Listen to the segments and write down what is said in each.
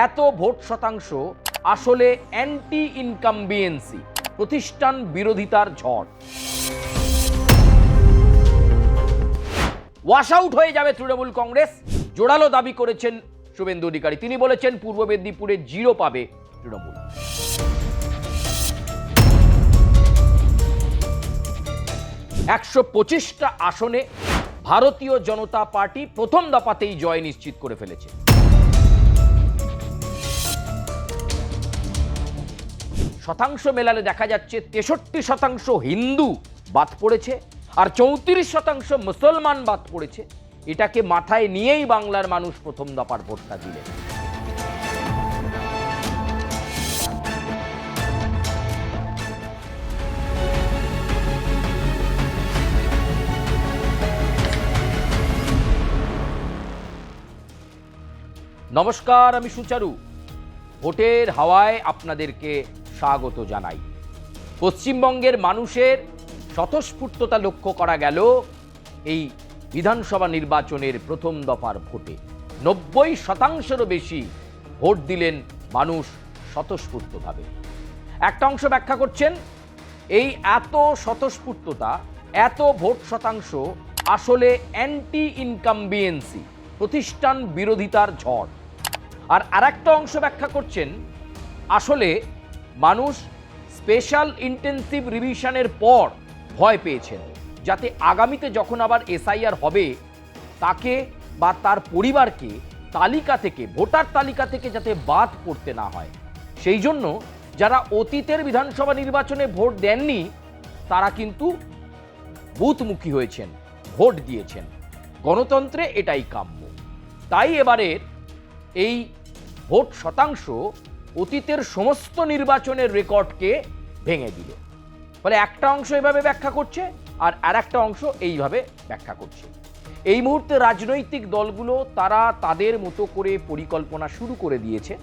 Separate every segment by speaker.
Speaker 1: এত ভোট শতাংশ আসলে অ্যান্টি ইনকামবিয়েন্সি, প্রতিষ্ঠান বিরোধিতার ঝড়। ওয়াশ আউট হয়ে যাবে তৃণমূল কংগ্রেস, জোরালো দাবি করেছেন শুভেন্দু অধিকারী। তিনি বলেছেন পূর্ব মেদিনীপুরে 0 পাবে তৃণমূল। একশো 25টা আসনে ভারতীয় জনতা পার্টি প্রথম দফাতেই জয় নিশ্চিত করে ফেলেছে। শতাংশ মেলালে দেখা যাচ্ছে 63% হিন্দু বাদ পড়েছে আর 34% মুসলমান বাদ পড়েছে। এটাকে মাথায় নিয়েই বাংলার মানুষ প্রথম দফার ভোটটা দিলেন। নমস্কার, আমি সুচারু। ভোটের হাওয়ায় আপনাদেরকে স্বাগত জানাই। পশ্চিমবঙ্গের মানুষের স্বতঃস্ফূর্ততা লক্ষ্য করা গেল এই বিধানসভা নির্বাচনের প্রথম দফার ভোটে। 90%-এরও বেশি ভোট দিলেন মানুষ স্বতঃস্ফূর্তভাবে। একটা অংশ ব্যাখ্যা করছেন এই এত স্বতঃস্ফূর্ততা, এত ভোট শতাংশ আসলে অ্যান্টি ইনকামবিয়েন্সি, প্রতিষ্ঠান বিরোধিতার ঝড়। আর আরেকটা অংশ ব্যাখ্যা করছেন আসলে মানুষ স্পেশাল ইন্টেন্সিভ রিভিশনের পর ভয় পেয়েছেন, যাতে আগামীতে যখন আবার এসআইআর হবে তাকে বা তার পরিবারকে তালিকা থেকে, ভোটার তালিকা থেকে যাতে বাদ পড়তে না হয়। সেই জন্য যারা অতীতের বিধানসভা নির্বাচনে ভোট দেননি তারা কিন্তু বুথমুখী হয়েছেন, ভোট দিয়েছেন। গণতন্ত্রে এটাই কাম্য। তাই এবারের এই ভোট শতাংশ অতীতের সমস্ত নির্বাচনের রেকর্ডকে ভেঙে দিল। ফলে একটা অংশ এভাবে ব্যাখ্যা করছে আর আরেকটা অংশ এইভাবে ব্যাখ্যা করছে। এই মুহূর্তে রাজনৈতিক দলগুলো তারা তাদের মতো করে পরিকল্পনা শুরু করে দিয়েছে।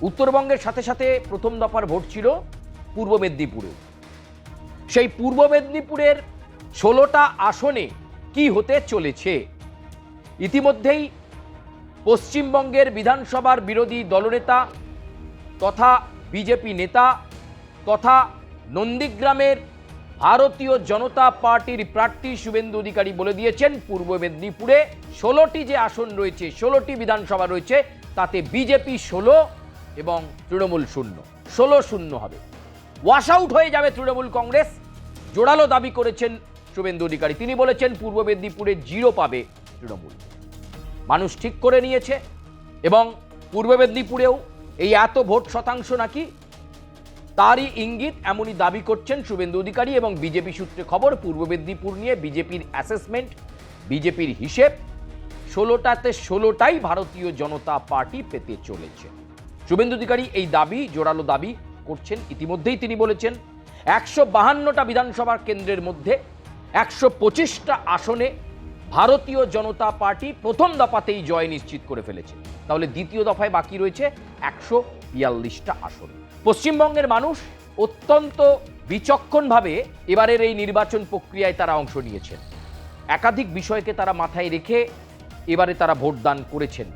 Speaker 1: উত্তরবঙ্গের সাথে সাথে প্রথম দফার ভোট ছিল পূর্ব মেদিনীপুরে। সেই পূর্ব মেদিনীপুরের 16টা আসনে কি হতে চলেছে? ইতিমধ্যেই পশ্চিমবঙ্গের বিধানসভার বিরোধী দলনেতা তথা বিজেপি নেতা তথা নন্দীগ্রামের ভারতীয় জনতা পার্টির প্রার্থী শুভেন্দু অধিকারী বলে দিয়েছেন পূর্ব মেদিনীপুরে 16টি যে আসন রয়েছে, 16টি বিধানসভা রয়েছে, তাতে বিজেপি 16 এবং তৃণমূল 0, 16-0 হবে। ওয়াশ আউট হয়ে যাবে তৃণমূল কংগ্রেস, জোরালো দাবি করেছেন শুভেন্দু অধিকারী। তিনি বলেছেন পূর্ব মেদিনীপুরে 0 পাবে তৃণমূল। মানুষ ঠিক করে নিয়েছে এবং পূর্ব মেদিনীপুরেও এই এত ভোট শতাংশ নাকি তারই ইঙ্গিত, এমনই দাবি করছেন শুভেন্দু অধিকারী। এবং বিজেপি সূত্রে খবর, পূর্ব মেদিনীপুর নিয়ে বিজেপির অ্যাসেসমেন্ট, বিজেপির হিসেব, 16টাতে 16টাই ভারতীয় জনতা পার্টি পেতে চলেছে। শুভেন্দু অধিকারী এই দাবি, জোরালো দাবি করছেন। ইতিমধ্যেই তিনি বলেছেন 152টা বিধানসভা কেন্দ্রের মধ্যে 125টা আসনে ভারতীয় জনতা পার্টি প্রথম দফাতেই জয় নিশ্চিত করে ফেলেছে। তাহলে দ্বিতীয় দফায় বাকি রয়েছে 142টা আসন। পশ্চিমবঙ্গের মানুষ অত্যন্ত বিচক্ষণভাবে এবারের এই নির্বাচন প্রক্রিয়ায় তারা অংশ নিয়েছেন। একাধিক বিষয়কে তারা মাথায় রেখে এবারে তারা ভোটদান করেছেন।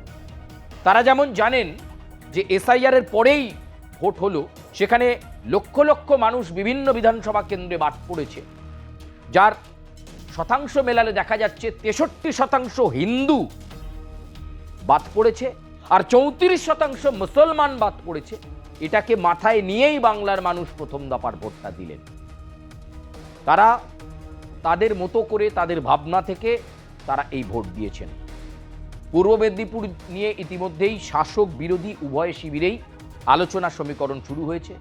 Speaker 1: তারা যেমন জানেন যে এসআইআর এর পরেই ভোট হলো, সেখানে লক্ষ লক্ষ মানুষ বিভিন্ন বিধানসভা কেন্দ্রে বাদ পড়েছে, যার শতাংশ মেলালে দেখা যাচ্ছে 63% হিন্দু বাদ পড়েছে আর 34% মুসলমান বাদ পড়েছে। এটাকে মাথায় নিয়েই বাংলার মানুষ প্রথম দফার ভোটটা দিলেন। তারা তাদের মতো করে, তাদের ভাবনা থেকে তারা এই ভোট দিয়েছেন। পূর্ব মেদিনীপুর নিয়ে ইতিমধ্যেই শাসক বিরোধী উভয় শিবিরেই আলোচনা সমীকরণ শুরু হয়েছে।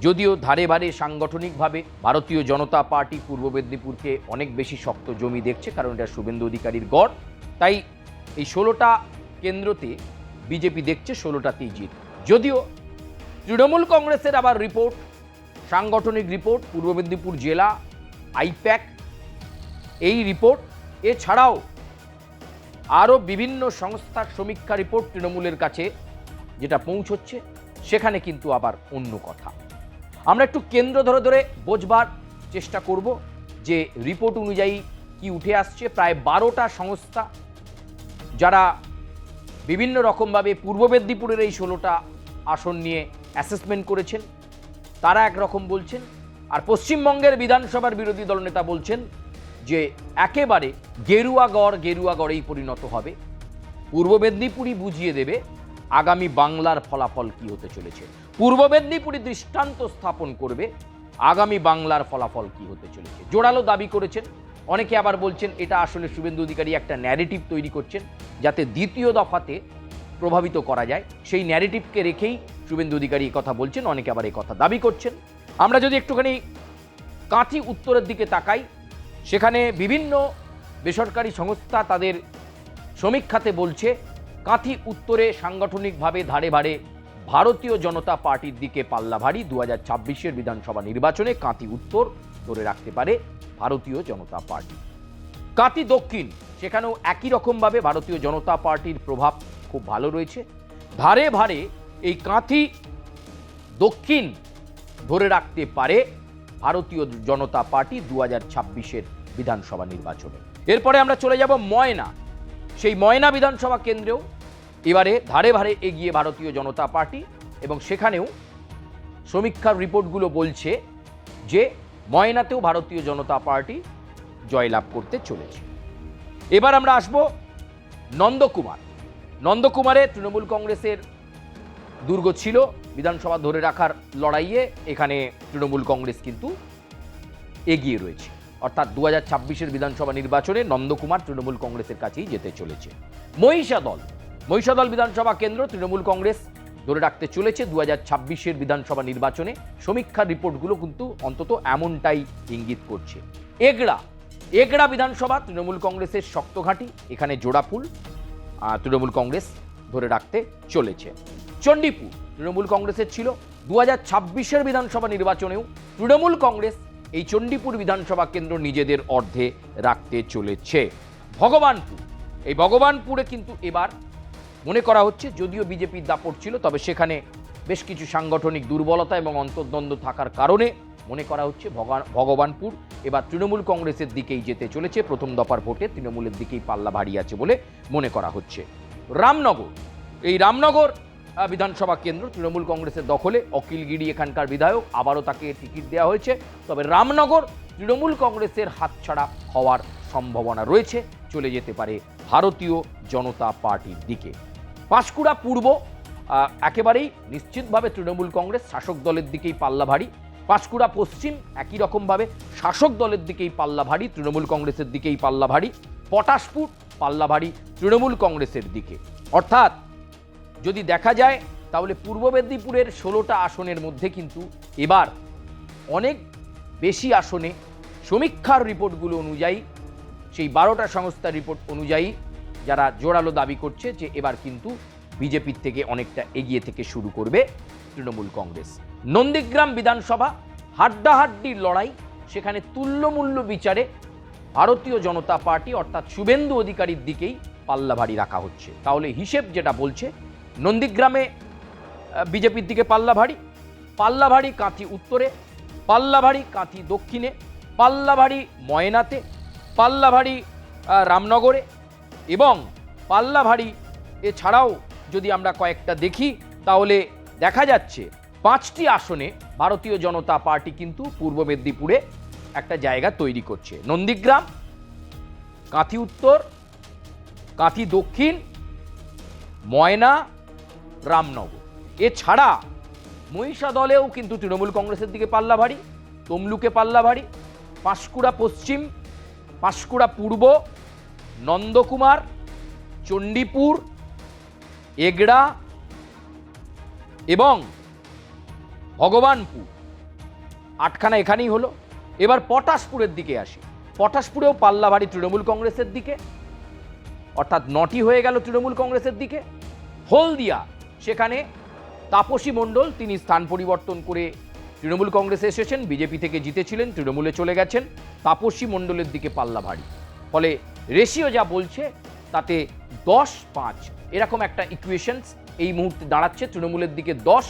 Speaker 1: যদিও ধারে বারে সাংগঠনিকভাবে ভারতীয় জনতা পার্টি পূর্ব মেদিনীপুরকে অনেক বেশি শক্ত জমি দেখছে, কারণ এটা শুভেন্দু অধিকারীর গড়। তাই এই 16টা কেন্দ্রতে বিজেপি দেখছে 16টাতেই জিত। যদিও তৃণমূল কংগ্রেসের আবার রিপোর্ট, সাংগঠনিক রিপোর্ট, পূর্ব মেদিনীপুর জেলা আইপ্যাক এই রিপোর্ট, এছাড়াও আরও বিভিন্ন সংস্থার সমীক্ষা রিপোর্ট তৃণমূলের কাছে যেটা পৌঁছচ্ছে, সেখানে কিন্তু আবার অন্য কথা। আমরা একটু কেন্দ্র ধরে ধরে বোঝবার চেষ্টা করব যে রিপোর্ট অনুযায়ী কি উঠে আসছে। প্রায় 12টা সংস্থা যারা বিভিন্ন রকমভাবে পূর্ব মেদিনীপুরের এই 16টা আসন নিয়ে অ্যাসেসমেন্ট করেছেন, তারা একরকম বলছেন। আর পশ্চিমবঙ্গের বিধানসভার বিরোধী দলনেতা বলছেন যে একেবারে গেরুয়াগড়েই পরিণত হবে। পূর্ব মেদিনীপুরই বুঝিয়ে দেবে আগামী বাংলার ফলাফল কি হতে চলেছে। পূর্ব মেদিনীপুরই দৃষ্টান্ত স্থাপন করবে আগামী বাংলার ফলাফল কি হতে চলেছে। জোরালো দাবি করেছেন। অনেকে আবার বলছেন এটা আসলে শুভেন্দু অধিকারী একটা ন্যারেটিভ তৈরি করছেন যাতে দ্বিতীয় দফাতে প্রভাবিত করা যায়, সেই ন্যারেটিভকে রেখেই শুভেন্দু অধিকারী কথা বলছেন। অনেকে আবার এই কথা দাবি করছেন। আমরা যদি একটুখানি কাঁথি উত্তরের দিকে তাকাই, সেখানে বিভিন্ন বেসরকারি সংস্থা তাদের সমীক্ষাতে বলছে কাঁথি উত্তরে সাংগঠনিকভাবে ধারে ভারে ভারতীয় জনতা পার্টির দিকে পাল্লা ভারী। 2026-এর বিধানসভা নির্বাচনে কাঁথি উত্তর ধরে রাখতে পারে ভারতীয় জনতা পার্টি। কাঁথি দক্ষিণ, সেখানেও একই রকমভাবে ভারতীয় জনতা পার্টির প্রভাব খুব ভালো রয়েছে। ধারে ভারে এই কাঁথি দক্ষিণ ধরে রাখতে পারে ভারতীয় জনতা পার্টি 2026-এর বিধানসভা নির্বাচনে। এরপরে আমরা চলে যাব ময়না। সেই ময়না বিধানসভা কেন্দ্রেও এবারে ধারে ভারে এগিয়ে ভারতীয় জনতা পার্টি, এবং সেখানেও সমীক্ষার রিপোর্টগুলো বলছে যে ময়নাতেও ভারতীয় জনতা পার্টি জয়লাভ করতে চলেছে। এবার আমরা আসব নন্দকুমার। নন্দকুমারে তৃণমূল কংগ্রেসের দুর্গ ছিল বিধানসভা ধরে রাখার লড়াইয়ে। এখানে তৃণমূল কংগ্রেস কিন্তু এগিয়ে রয়েছে, অর্থাৎ 2026-এর বিধানসভা নির্বাচনে নন্দকুমার তৃণমূল কংগ্রেসের কাছেই যেতে চলেছে। মহিষাদল বিধানসভা কেন্দ্র তৃণমূল কংগ্রেস ধরে রাখতে চলেছে 2026-এর বিধানসভা নির্বাচনে। সমীক্ষার রিপোর্টগুলো কিন্তু অন্তত এমনটাই ইঙ্গিত করছে। এগড়া বিধানসভা তৃণমূল কংগ্রেসের শক্ত ঘাঁটি, এখানে জোড়াফুল তৃণমূল কংগ্রেস ধরে রাখতে চলেছে। চণ্ডীপুর তৃণমূল কংগ্রেসের ছিল, 2026-এর বিধানসভা নির্বাচনেও তৃণমূল কংগ্রেস এই চণ্ডীপুর বিধানসভা কেন্দ্র নিজেদের অর্ধে রাখতে চলেছে। এই ভগবানপুরে কিন্তু এবার মনে করা হচ্ছে, যদিও বিজেপির দাপট ছিল, তবে সেখানে বেশ কিছু সাংগঠনিক দুর্বলতা এবং অন্তর্দ্বন্দ্ব থাকার কারণে মনে করা হচ্ছে ভগবানপুর এবার তৃণমূল কংগ্রেসের দিকেই যেতে চলেছে। প্রথম দফার ভোটে তৃণমূলের দিকেই পাল্লা ভারী আছে বলে মনে করা হচ্ছে। রামনগর বিধানসভা কেন্দ্র তৃণমূল কংগ্রেসের দখলে। অখিল গিরি এখানকার বিধায়ক, আবারও তাকে টিকিট দেওয়া হয়েছে। তবে রামনগর তৃণমূল কংগ্রেসের হাতছাড়া হওয়ার সম্ভাবনা রয়েছে, চলে যেতে পারে ভারতীয় জনতা পার্টির দিকে। পাঁশকুড়া পূর্ব একেবারেই নিশ্চিতভাবে তৃণমূল কংগ্রেস, শাসক দলের দিকেই পাল্লা ভারী। পাঁশকুড়া পশ্চিম একই রকমভাবে শাসক দলের দিকেই পাল্লা ভারী, তৃণমূল কংগ্রেসের দিকেই পাল্লা ভারী। পটাশপুর পাল্লা ভারী তৃণমূল কংগ্রেসের দিকে। অর্থাৎ যদি দেখা যায় তাহলে পূর্ব মেদিনীপুরের 16টা আসনের মধ্যে কিন্তু এবার অনেক বেশি আসনে সমীক্ষার রিপোর্টগুলো অনুযায়ী, সেই 12টা সংস্থার রিপোর্ট অনুযায়ী যারা জোরালো দাবি করছে যে এবার কিন্তু বিজেপির থেকে অনেকটা এগিয়ে থেকে শুরু করবে তৃণমূল কংগ্রেস। নন্দীগ্রাম বিধানসভা হাড্ডাহাড্ডির লড়াই, সেখানে তুল্যমূল্য বিচারে ভারতীয় জনতা পার্টি অর্থাৎ শুভেন্দু অধিকারীর দিকেই পাল্লা ভারী রাখা হচ্ছে। তাহলে হিসেব যেটা বলছে, নন্দীগ্রামে বিজেপির দিকে পাল্লা ভারী কাঁথি উত্তরে, পাল্লা ভারী কাঁথি দক্ষিণে, পাল্লা ভারী ময়নাতে, পাল্লা ভারী রামনগরে, এবং পাল্লা ভারী এছাড়াও যদি আমরা কয়েকটা দেখি তাহলে দেখা যাচ্ছে 5টি আসনে ভারতীয় জনতা পার্টি কিন্তু পূর্ব মেদিনীপুরে একটা জায়গা তৈরি করছে। নন্দীগ্রাম, কাঁথি উত্তর, কাঁথি দক্ষিণ, ময়না, রামনগর। এছাড়া মহিষাদলেও কিন্তু তৃণমূল কংগ্রেসের দিকে পাল্লা ভারী, তমলুকে পাল্লা ভারী, পাঁশকুড়া পশ্চিম, পাঁশকুড়া পূর্ব, নন্দকুমার, চণ্ডীপুর, এগড়া এবং ভগবানপুর, 8খানা এখানেই হলো। এবার পটাশপুরের দিকে আসি। পটাশপুরেও পাল্লা ভারী তৃণমূল কংগ্রেসের দিকে, অর্থাৎ 9টি হয়ে গেল তৃণমূল কংগ্রেসের দিকে। হলদিয়া, সেখানে তাপসী মণ্ডল তিনি স্থান পরিবর্তন করে তৃণমূল কংগ্রেসে এসেছেন, বিজেপি থেকে জিতেছিলেন, তৃণমূলে চলে গেছেন। তাপসী মণ্ডলের দিকে পাল্লা ভারী। ফলে রেশিও যা বলছে তাতে 10-5 এরকম একটা ইকুয়েশনস এই মুহূর্তে দাঁড়াচ্ছে। তৃণমূলের দিকে 10,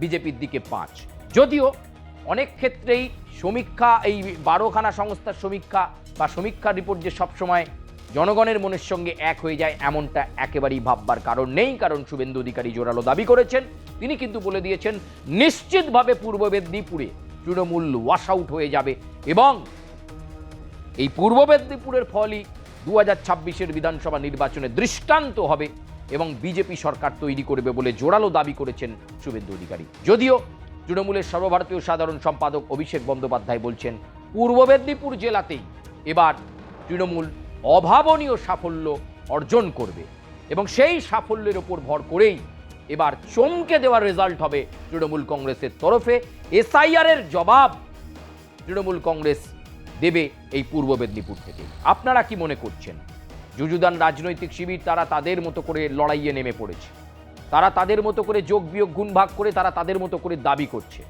Speaker 1: বিজেপির দিকে 5। যদিও অনেক ক্ষেত্রেই সমীক্ষা, এই 12খানা সংস্থার সমীক্ষা বা সমীক্ষার রিপোর্ট যে সবসময় জনগণের মনের সঙ্গে এক হয়ে যায় এমনটা একেবারেই ভাববার কারণ নেই। কারণ শুভেন্দু অধিকারী জোরালো দাবি করেছেন, তিনি কিন্তু বলে দিয়েছেন নিশ্চিতভাবে পূর্ব মেদিনীপুরে তৃণমূল ওয়াশ আউট হয়ে যাবে এবং এই পূর্ব মেদিনীপুরের ফলই 2026-এর বিধানসভা নির্বাচনে দৃষ্টান্ত হবে এবং বিজেপি সরকার তৈরি করবে বলে জোরালো দাবি করেছেন শুভেন্দু অধিকারী। যদিও তৃণমূলের সর্বভারতীয় সাধারণ সম্পাদক অভিষেক বন্দ্যোপাধ্যায় বলছেন পূর্ব মেদিনীপুর জেলাতেই এবার তৃণমূল অভাবনীয় সাফল্য অর্জন করবে এবং সেই সাফল্যের ওপর ভর করেই এবার চমকে দেওয়ার রেজাল্ট হবে তৃণমূল কংগ্রেসের তরফে। এসআইআর-এর জবাব তৃণমূল কংগ্রেস দেবে এই পূর্ব মেদিনীপুর থেকে। আপনারা কি মনে করছেন? যুযুদান রাজনৈতিক শিবির তারা তাদের মতো করে লড়াইয়ে নেমে পড়েছে, তারা তাদের মতো করে যোগ বিয়োগ গুণ ভাগ করে তারা তাদের মতো করে দাবি করছে।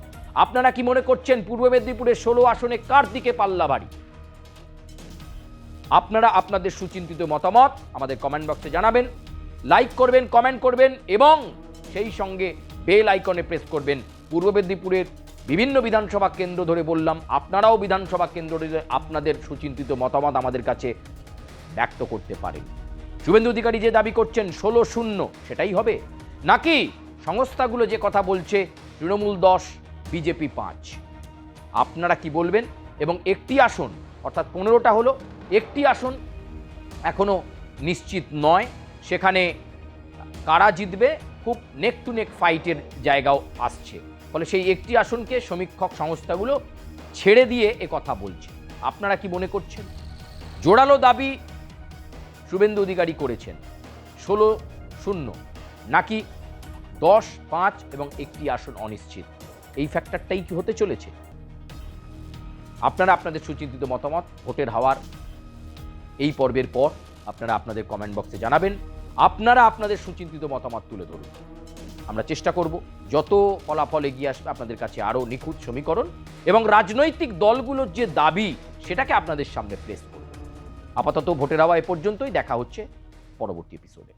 Speaker 1: আপনারা কি মনে করছেন পূর্ব মেদিনীপুরের 16 আসনে কার দিকে পাল্লা ভারী? আপনারা আপনাদের সুচিন্তিত মতামত আমাদের কমেন্ট বক্সে জানাবেন, লাইক করবেন, কমেন্ট করবেন এবং সেই সঙ্গে বেল আইকনে প্রেস করবেন। পূর্ব মেদিনীপুরের বিভিন্ন বিধানসভা কেন্দ্র ধরে বললাম, আপনারাও বিধানসভা কেন্দ্র ধরে আপনাদের সুচিন্তিত মতামত আমাদের কাছে ব্যক্ত করতে পারেন। শুভেন্দু অধিকারী যে দাবি করছেন 16-0 সেটাই হবে, নাকি সংস্থাগুলো যে কথা বলছে তৃণমূল 10 বিজেপি 5? আপনারা কি বলবেন? এবং একটি আসন অর্থাৎ 15টা হলো, একটি আসন এখনো নিশ্চিত নয়, সেখানে কারা জিতবে খুব নেক টু নেক ফাইটের জায়গাও আসছে। ফলে সেই একটি আসনকে সমীক্ষক সংস্থাগুলো ছেড়ে দিয়ে কথা বলছে। আপনারা কি মনে করছেন? জোরালো দাবি শুভেন্দু অধিকারী করেছেন 16-0 নাকি 10-5 এবং একটি আসন অনিশ্চিত, এই ফ্যাক্টরটাই কি হতে চলেছে? আপনারা আপনাদের সুচিন্তিত মতামত ভোটের হাওয়ার এই পর্বের পর আপনারা আপনাদের কমেন্ট বক্সে জানাবেন। আপনারা আপনাদের সুচিন্তিত মতামত তুলে ধরুন। আমরা চেষ্টা করব যত ফলাফল এগিয়ে আসবে আপনাদের কাছে আরও নিখুঁত সমীকরণ এবং রাজনৈতিক দলগুলোর যে দাবি সেটাকে আপনাদের সামনে প্লেস করব। আপাতত ভোটের হাওয়া এ পর্যন্তই। দেখা হচ্ছে পরবর্তী এপিসোডে।